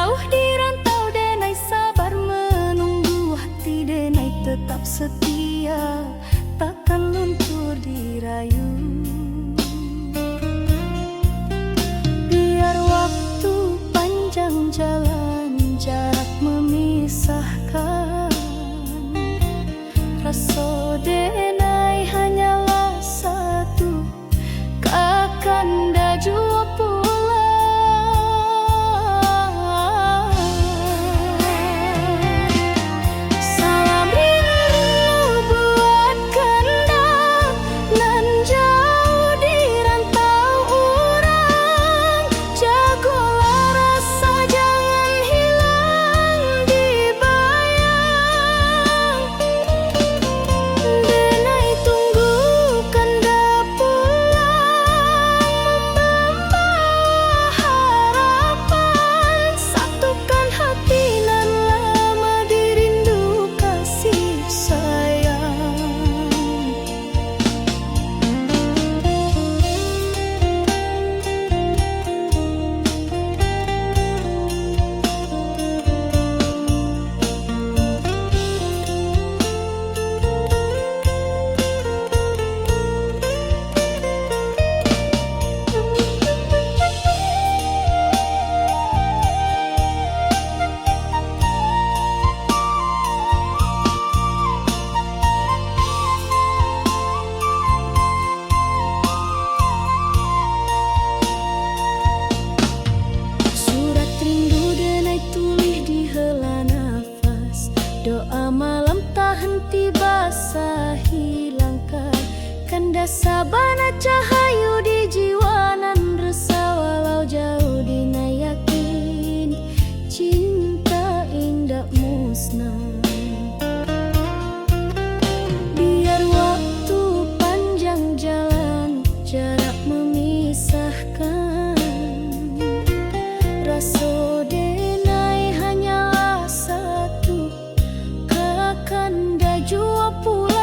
jauh di rantau denai sabar menunggu, hati denai tetap setia, takkan luntur dirayu. Biar waktu panjang jalan, jarak memisahkan, rasa denai hanyalah satu, kakanda jua pulang. Salam rindu buat kanda, nan jauh di rantau urang. Jagolah rasa jangan hilang di bayang. Denai tunggu kanda pulang, membawa harapan, satukan hati nan lama dirindu kasih sayang. Surat rindu denai tulis di hela nafas, doa malam tak henti basahi langkah. Kanda sabana cahayu di jiwa nan resah, walau jauh dina yakin cinta indah musnah. Biar waktu panjang jalan, jarak memisahkan, rasa denai hanyalah satu, kakanda jua pulang.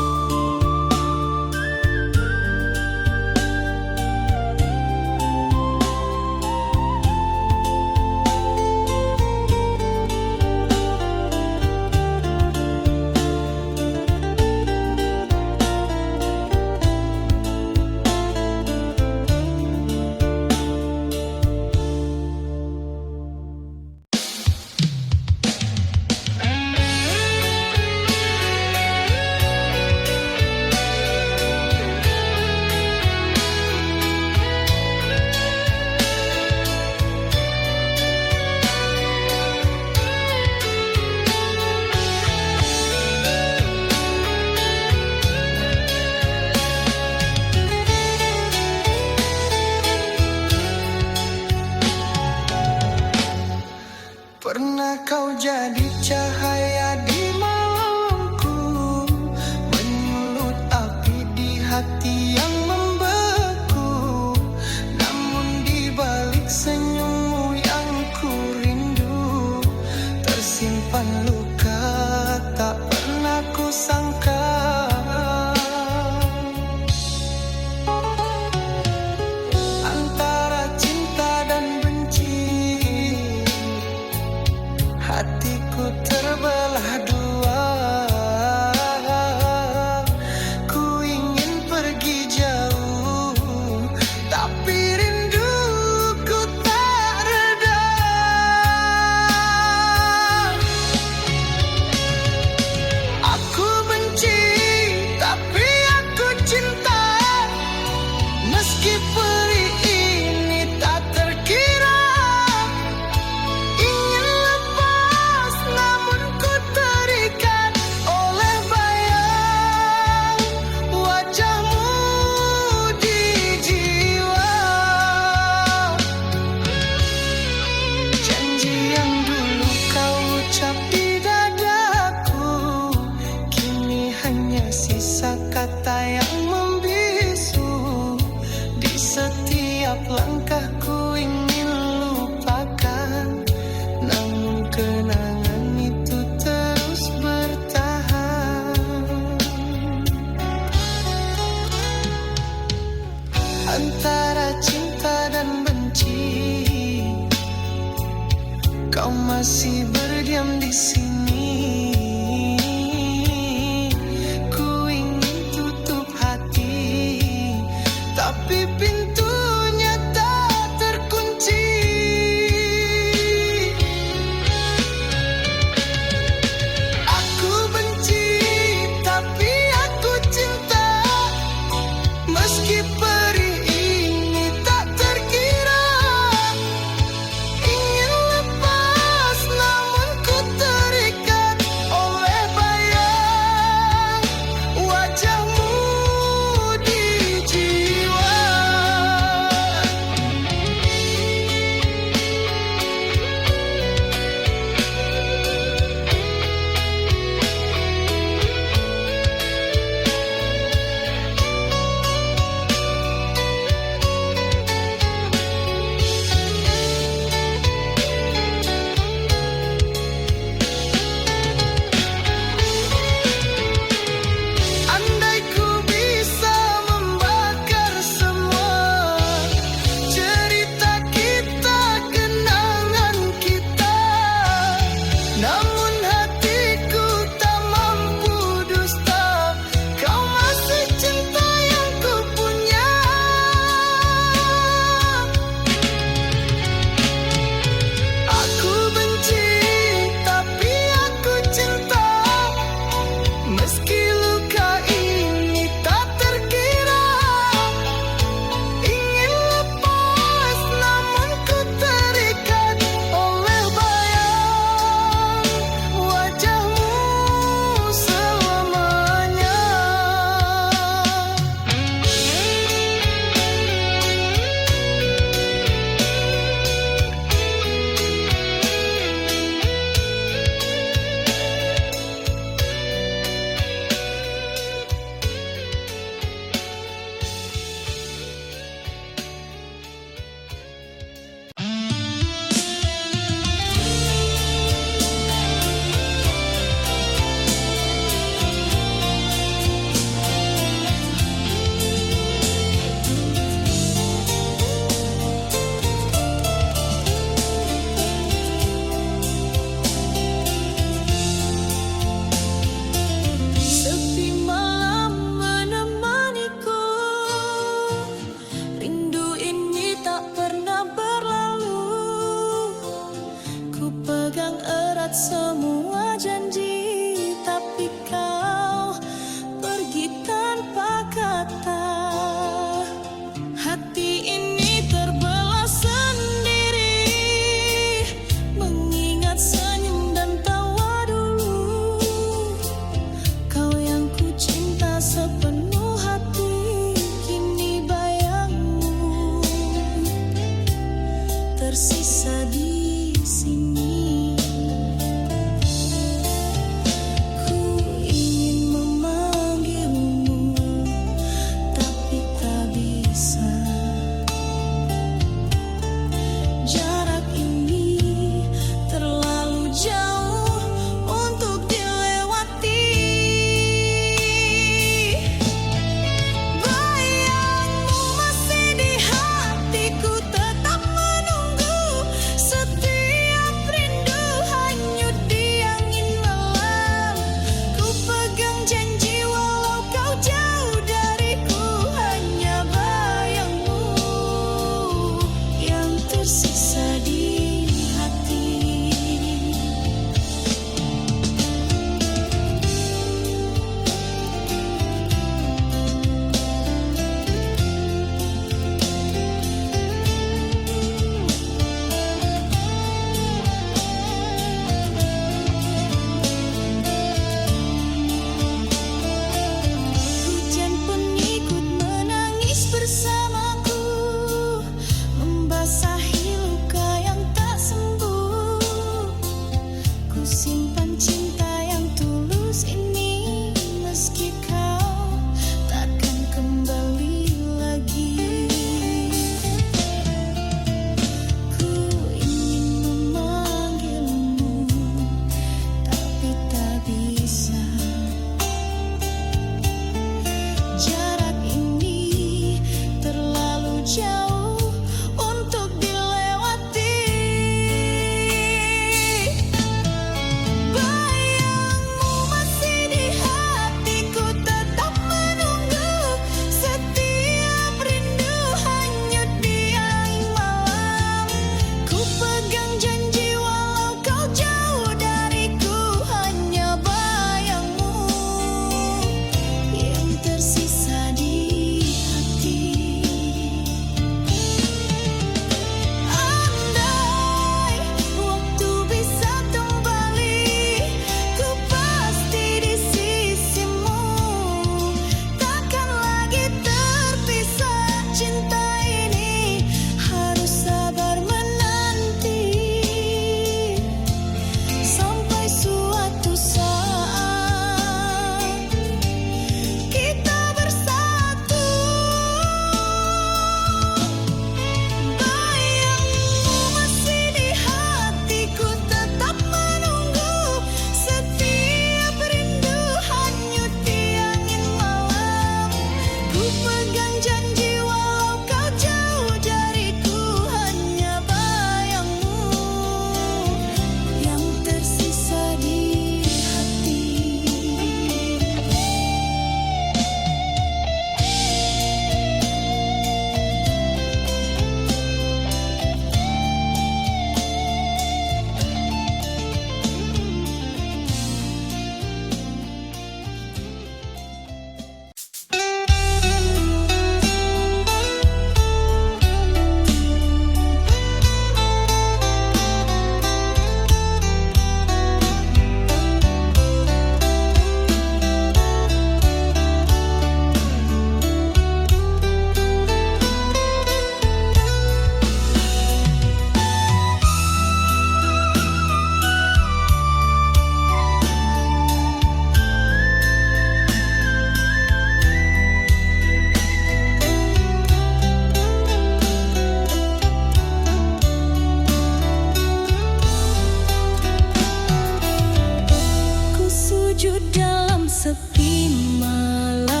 sujud dalam sepi malam,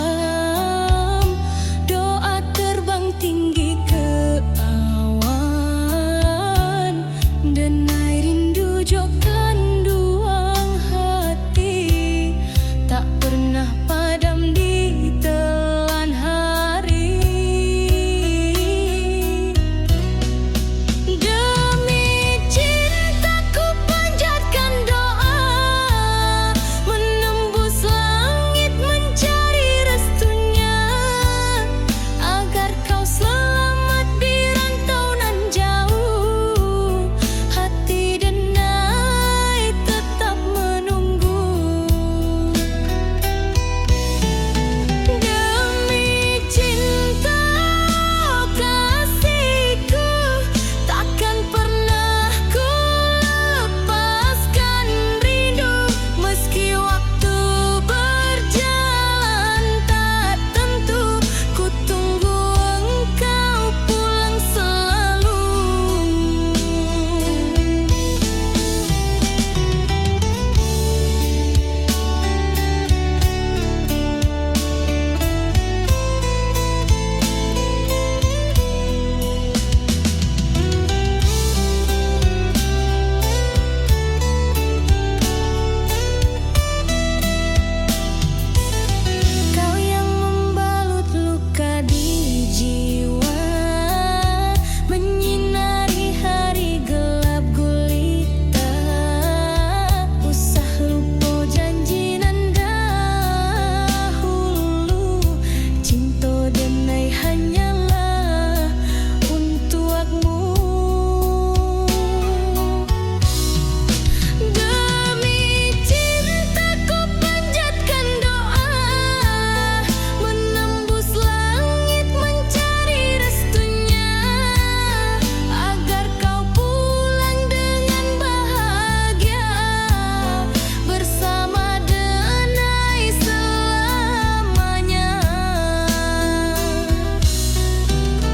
doa terbang tinggi ke awan, denai rindu jo kanduang hati, tak pernah padam di telan hari. Demi cintaku panjatkan doa, menembus langit mencari restunya, agar kau selamat di rantau nan jauh. Hati denai tetap menunggu. Demi cinta kasihku, takkan pernah ku lepaskan rindu. Meski waktu berjalan tak tentu, ku tunggu engkau pulang selalu. Kau yang membalut luka di jiwa, menyinari hari gelap gulita. Usah lupa janji nan dahulu, cinta denai hanyalah untukmu. Demi cintaku panjatkan doa, menembus langit mencari restunya, agar kau pulang dengan bahagia bersama denai selamanya.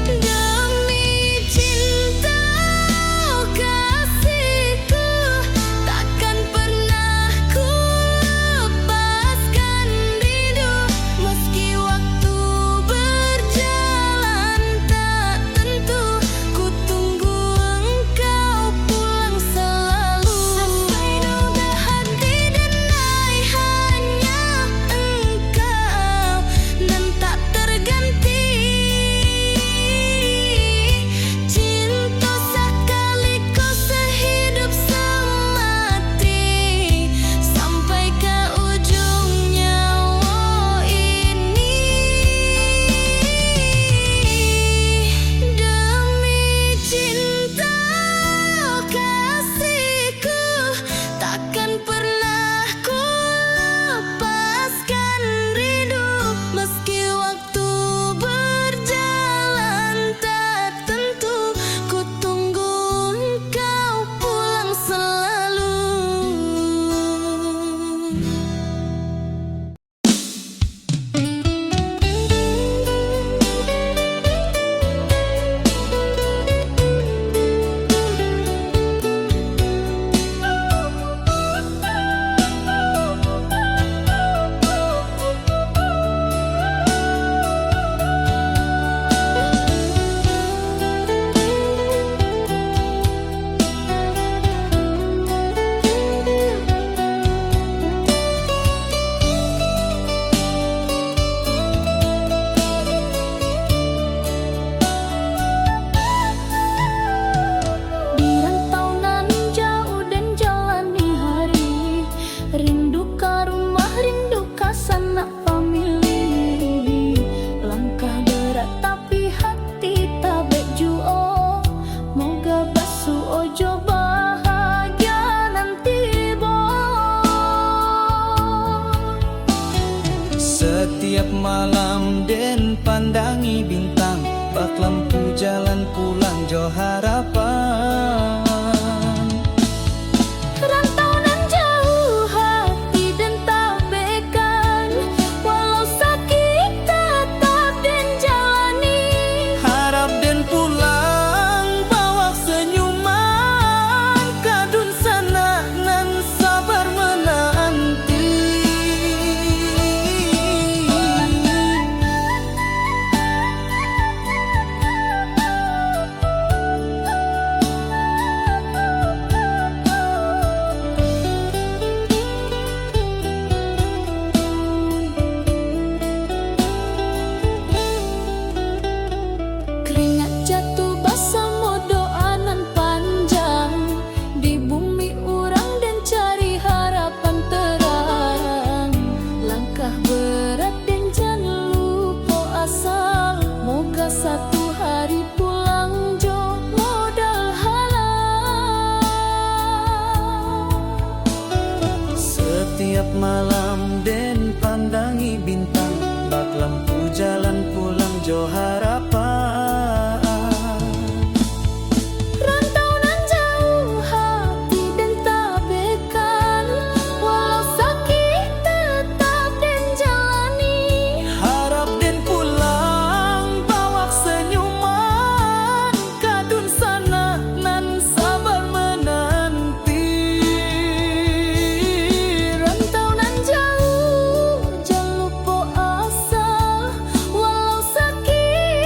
Demi cinta kasihku, takkan pernah ku lepaskan rindu. Meski waktu berjalan tak tentu, ku tunggu engkau pulang selalu. Sampai duga hati denai hanya engkau nan tak terganti. Cinta sekaliku sehidup semati, sampai ke ujung nyawa ini. Demi cinta kasihku, takkan pernah ku lepaskan rindu. Meski waktu berjalan tak tentu, ku tunggu engkau pulang selalu. Di rantau nan jauh dan jalani hari, rindu ka rumah, rindu ka sanak famili. Langkah berat tapi hati tabek juo, moga basu ojo bahagia nanti boy. Setiap malam den pandangi bintang, bak lampu jalan pulang jo harapan. Rantau nan jauh hati dan tabekkan, walau sakit tetap dan jalani. Harap den pulang bawa senyuman, kadun sana nan sabar menanti. Setiap malam den pandangi bintang, bak lampu jalan pulang jo harapan. Rantau nan jauh hati dan tak bekan, walau sakit tetap den jalani. Harap den pulang bawa senyuman, kadun sana nan sabar menanti. Rantau nan jauh jangan lupa asa, walau sakit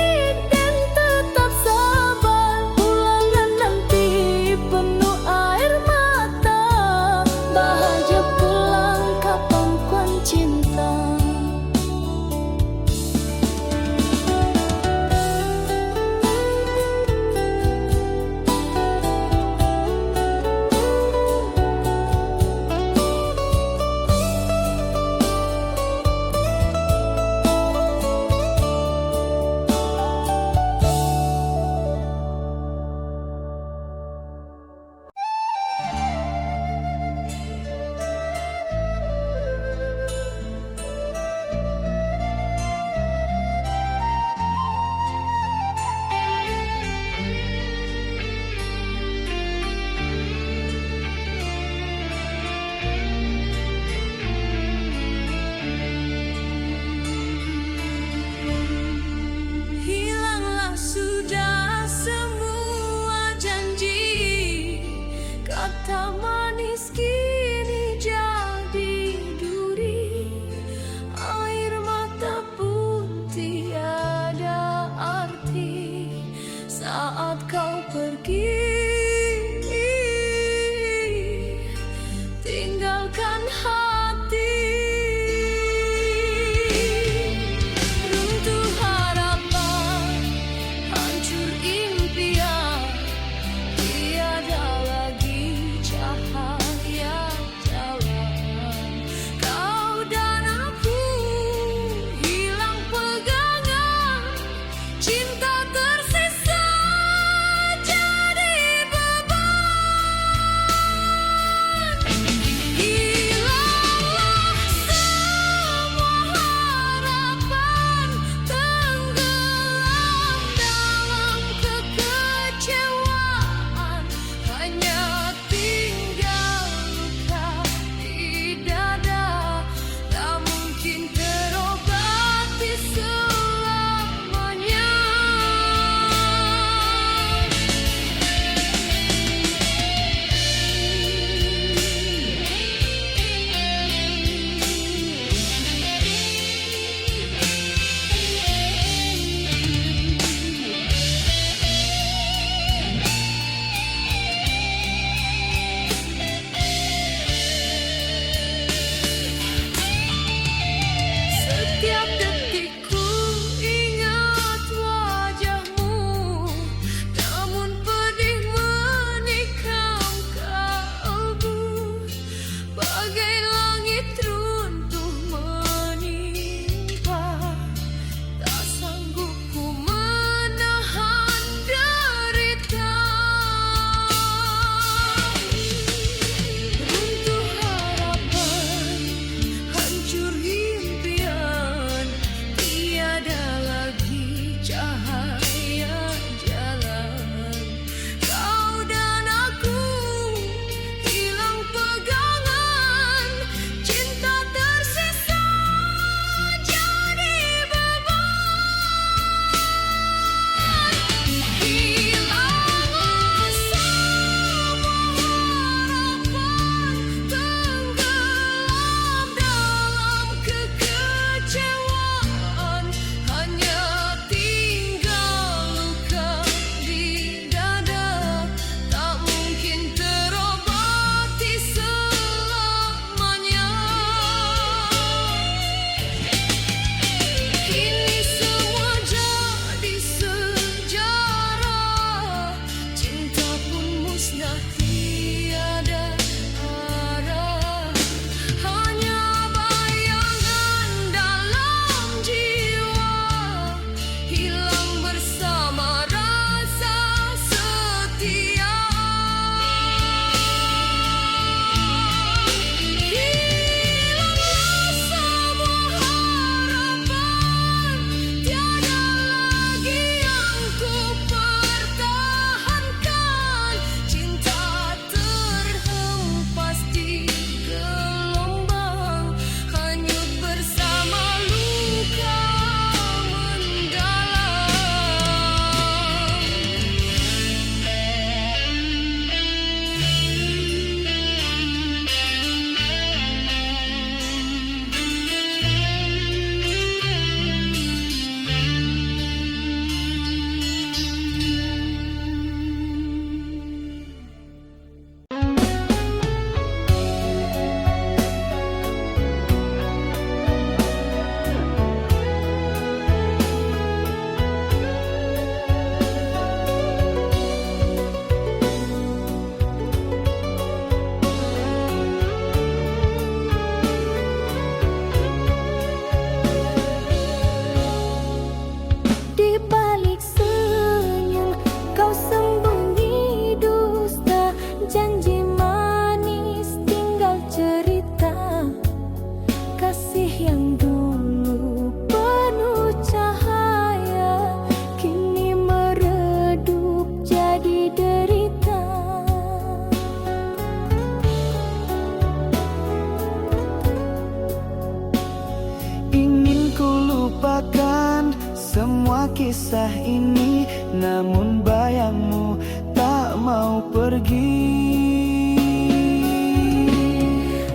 kisah ini, namun bayangmu tak mau pergi.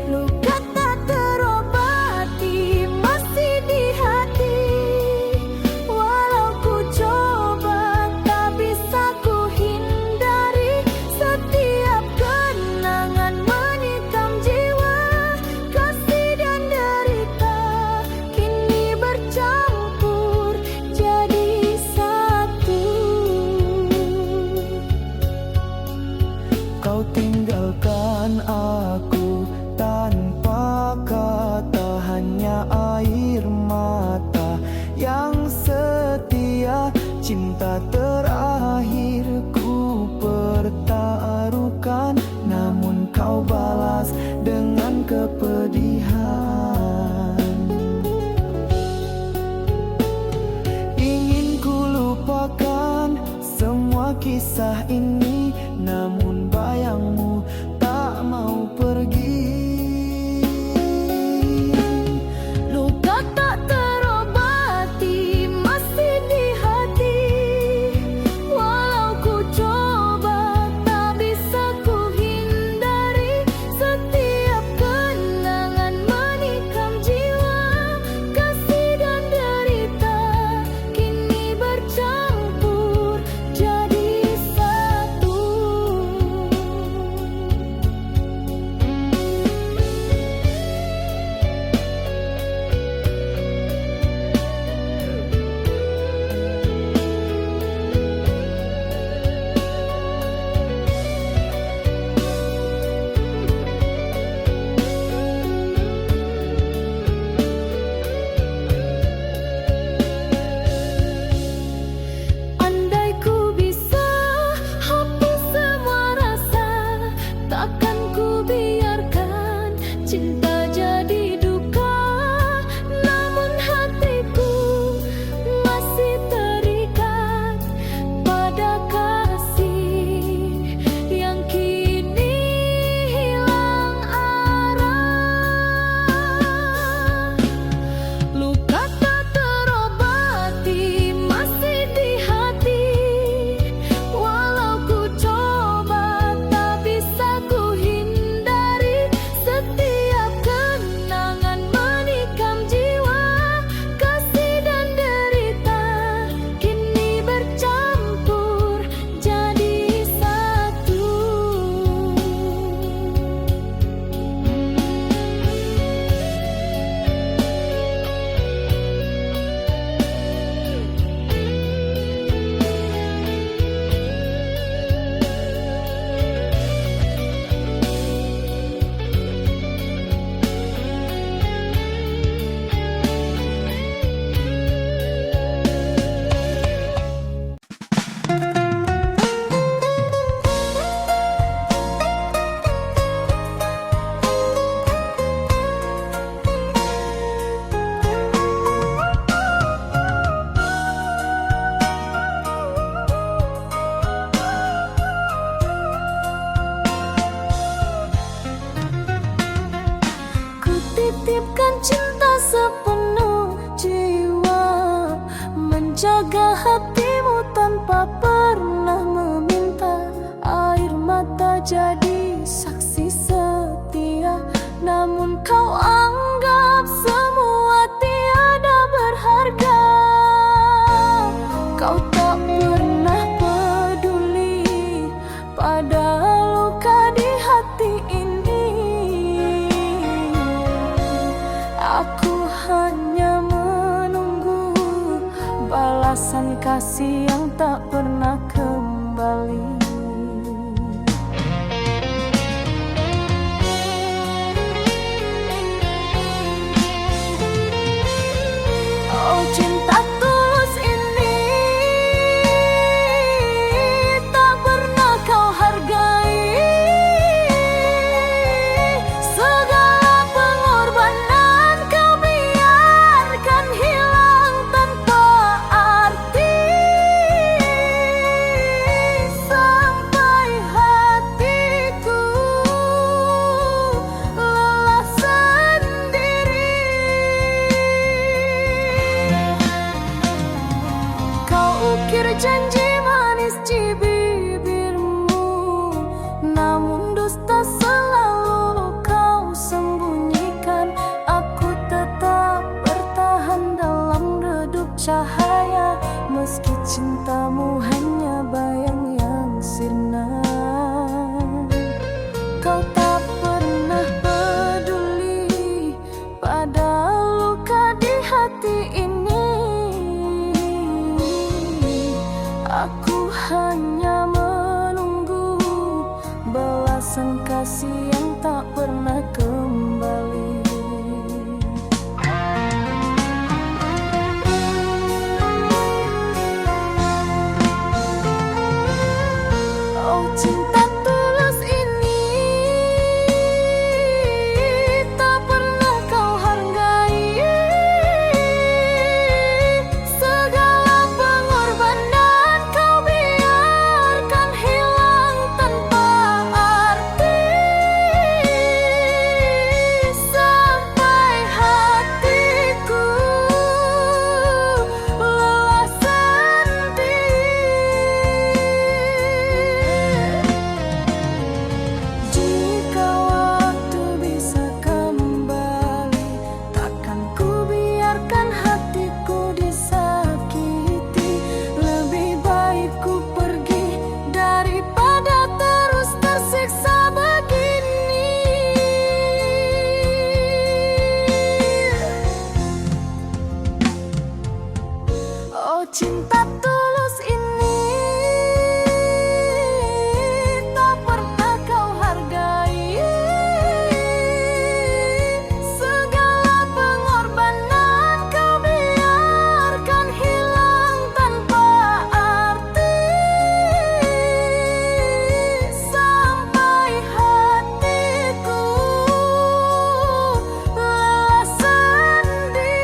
Luka tak terobati masih di hati. Walau ku coba tak bisa ku hindari. Setiap kenangan menikam jiwa. Kasih dan derita kini bercampur jadi satu. Kau tinggalkan aku tanpa kata, hanya air mata yang setia. Cinta terakhirku pertaruhkan, namun kau balas dengan kepedihan. Ingin ku lupakan semua kisah ini, namun bayangmu tak mau pergi. Luka tak terobati masih di hati. Walau ku coba tak bisa ku hindari. Setiap kenangan menikam jiwa. Kasih dan derita kini bercampur jadi satu. Andai ku bisa hapus semua rasa, takkan ku biarkan cinta jadi duka. Namun hatiku masih terikat pada kasih yang kini hilang arah. Luka tak terobati masih di hati. Walau ku coba tak bisa ku hindari. Setiap kenangan menikam jiwa. Kasih dan derita kini bercampur jadi satu. Ku titipkan cinta sepenuh jiwa, menjaga hatimu tanpa pernah meminta. Air mata jadi saksi setia, namun kau anggap semua tiada berharga. Kau tak pernah peduli pada luka di hati ini. Aku hanya menunggu balasan kasih yang tak pernah kembali. Oh, cinta tulus ini tak pernah kau hargai. Segala pengorbanan kau biarkan hilang tanpa arti. janji manis di bibirmu, namun dusta selalu kau sembunyikan. Aku tetap bertahan dalam redup cahaya, meski cintamu hanya bayang yang sirna. Kau tak pernah peduli pada luka di hati ini. Aku hanya menunggu balasan kasih yang tak pernah kembali. Oh, cinta tulus ini tak pernah kau hargai. Segala pengorbanan kau biarkan hilang tanpa arti, sampai hatiku lelah sendiri. Jika waktu bisa kembali, takkan ku biarkan hatiku disakiti. Lebih baik ku pergi daripada terus tersiksa begini. Oh, cinta tulus ini tak pernah kau hargai. Segala pengorbanan kau biarkan hilang tanpa arti, sampai hatiku lelah sendiri.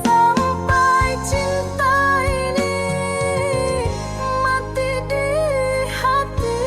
Sampai cinta ini mati di hati.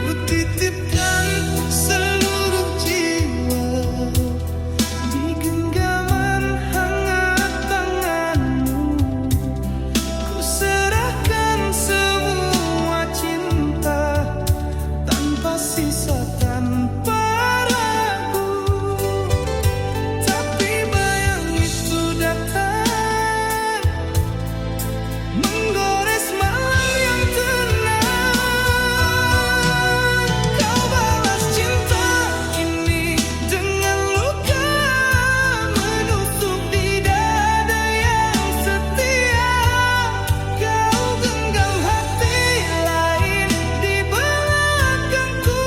Ku titipkan seluruh jiwa di genggaman hangat tanganmu. Ku serahkan semua cinta tanpa sisa, tanpa ragu. Tapi bayang itu datang menggores malam yang tenang. Kau balas cinta ini dengan luka menusuk di dada yang setia. Kau genggam hati lain di belakangku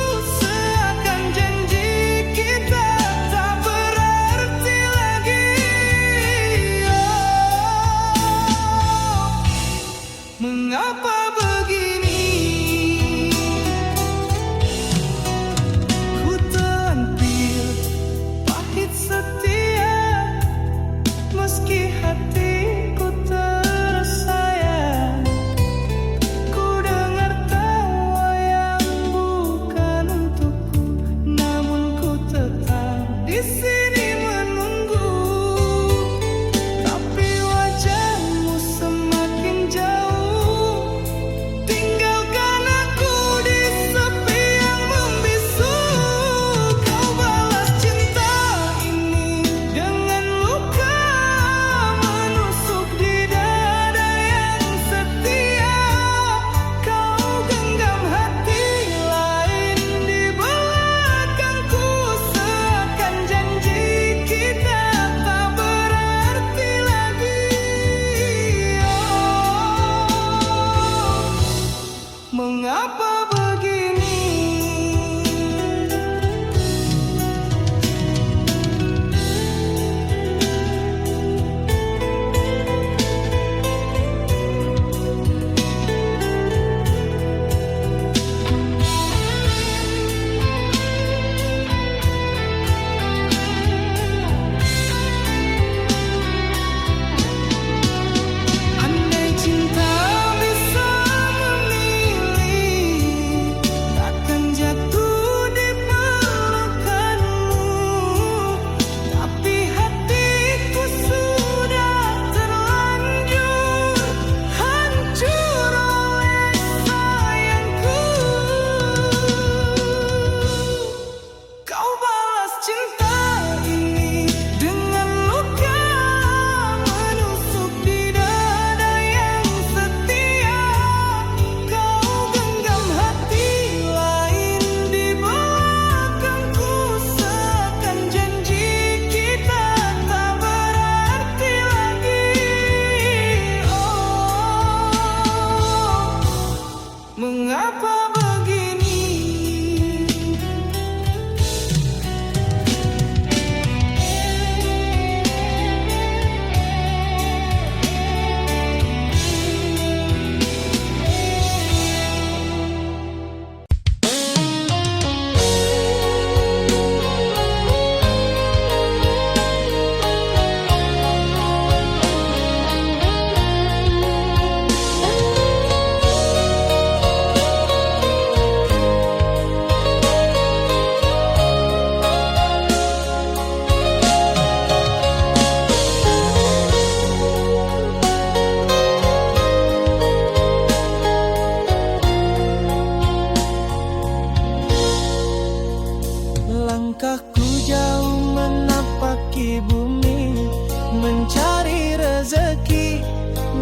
Langkahku jauh menapaki bumi, mencari rezeki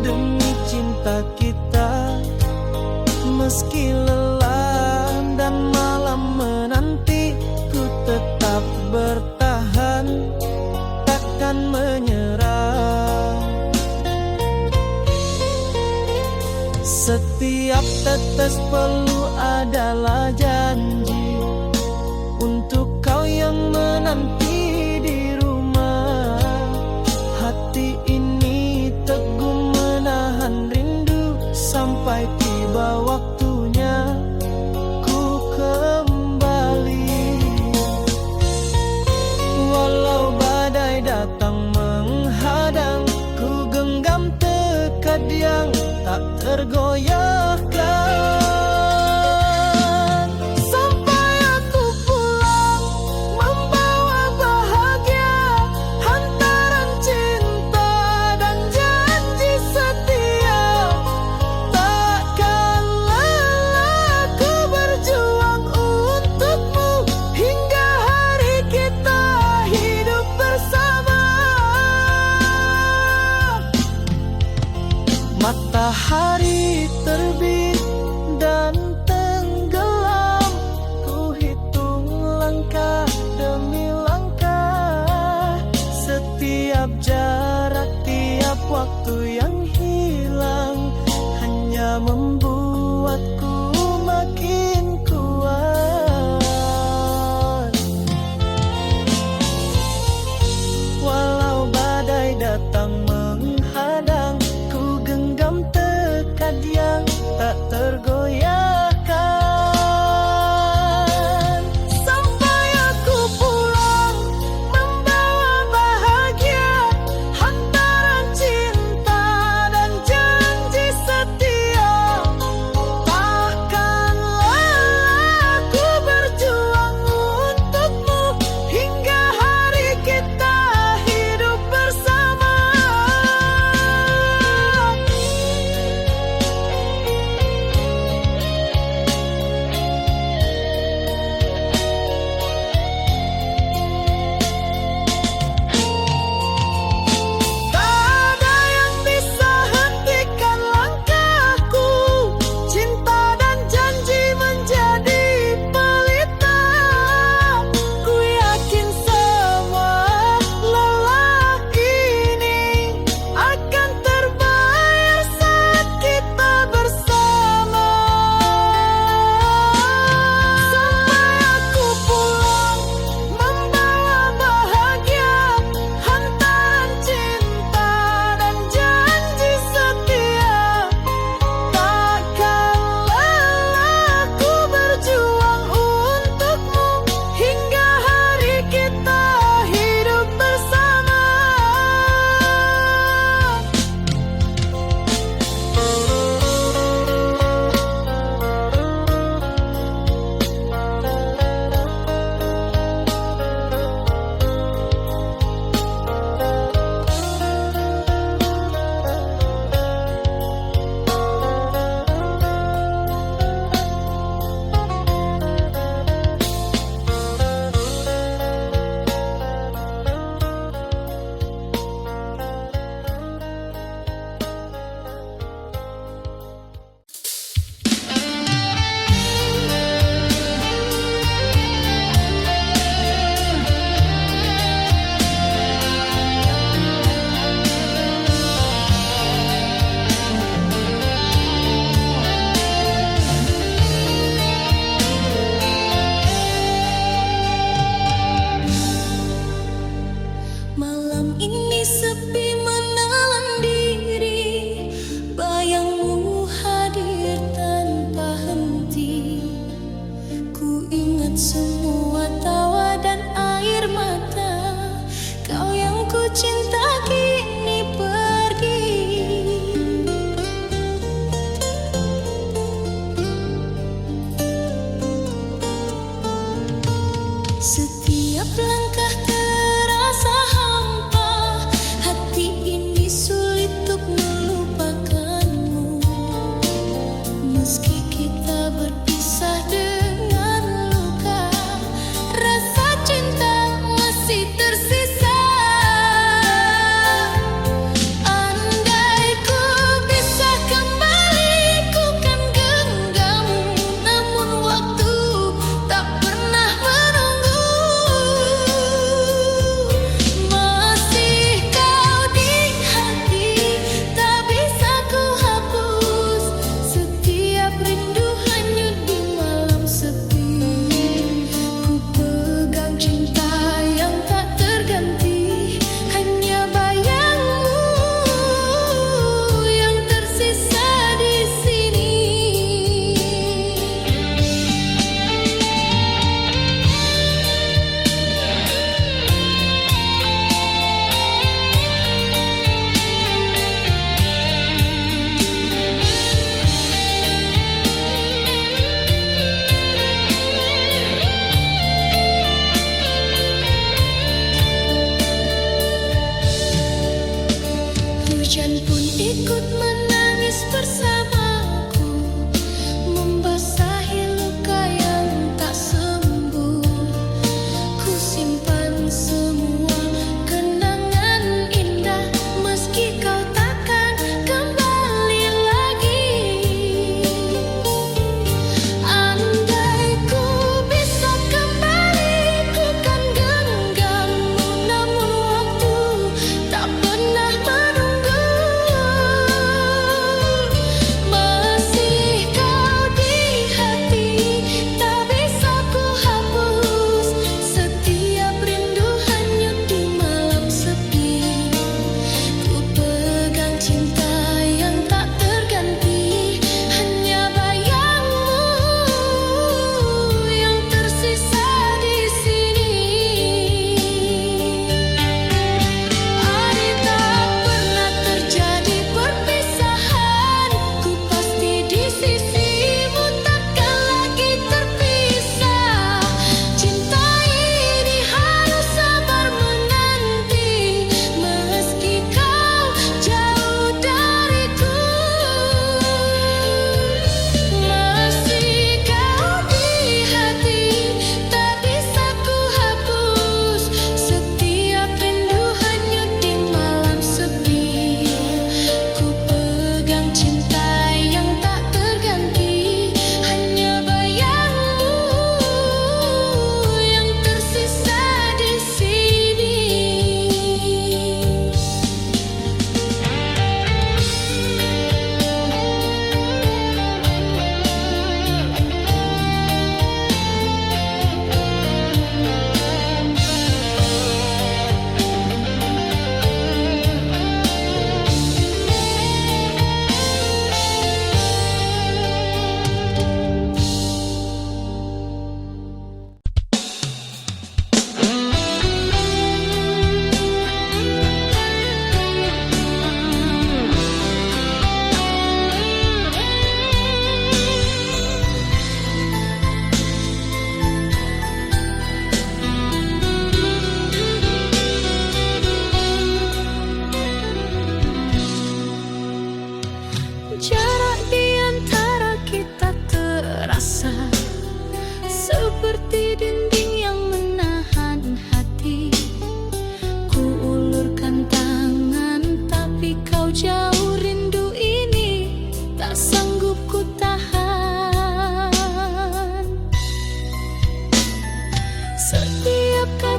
demi cinta kita. Meski lelah dan malam menanti, ku tetap bertahan, takkan menyerah. Setiap tetes peluh adalah janji untuk kau yang menanti di rumah. Hati ini teguh menahan rindu sampai tiba waktunya ku kembali. Walau badai datang menghadang, ku genggam tekad yang tak tergoyahkan. Matahari terbit dan tenggelam, ku hitung langkah demi langkah. Setiap jarak, tiap waktu yang hilang hanya membuatku makin kuat. Walau badai datang menghadang, tekad yang tak tergoyahkan. Sampai aku pulang membawa bahagia, hantaran cinta dan janji setia. Takkan lelah ku berjuang untukmu hingga hari kita hidup bersama. Meski kita berpisah dengan luka, rasa cinta ikut menangis bersamaku, membasahi luka yang tak sembuh. Ku simpan semua kenangan indah, meski kau takkan kembali lagi. Andai ku bisa kembali, ku kan genggammu, namun waktu tak pernah menunggu. Masih kau di hati, tak bisa ku hapus. Setiap rindu hanyut di malam sepi. Ku pegang cinta yang tak terganti, hanya bayangmu yang tersisa di sini. Andai tak pernah terjadi perpisahan, ku pasti di sisimu, takkan lagi terpisah. Cinta ini harus sabar menanti, meski kau jauh dariku. Masih kau di hati, tak bisa ku hapus. Setiap rindu hanyut di malam sepi. Ku pegang cinta yang tak terganti, hanya bayangmu yang tersisa di sini. Jarak di antara kita terasa seperti dinding yang menahan hati. Ku ulurkan tangan, tapi kau jauh. Rindu ini tak sanggup ku tahan. Setiap kali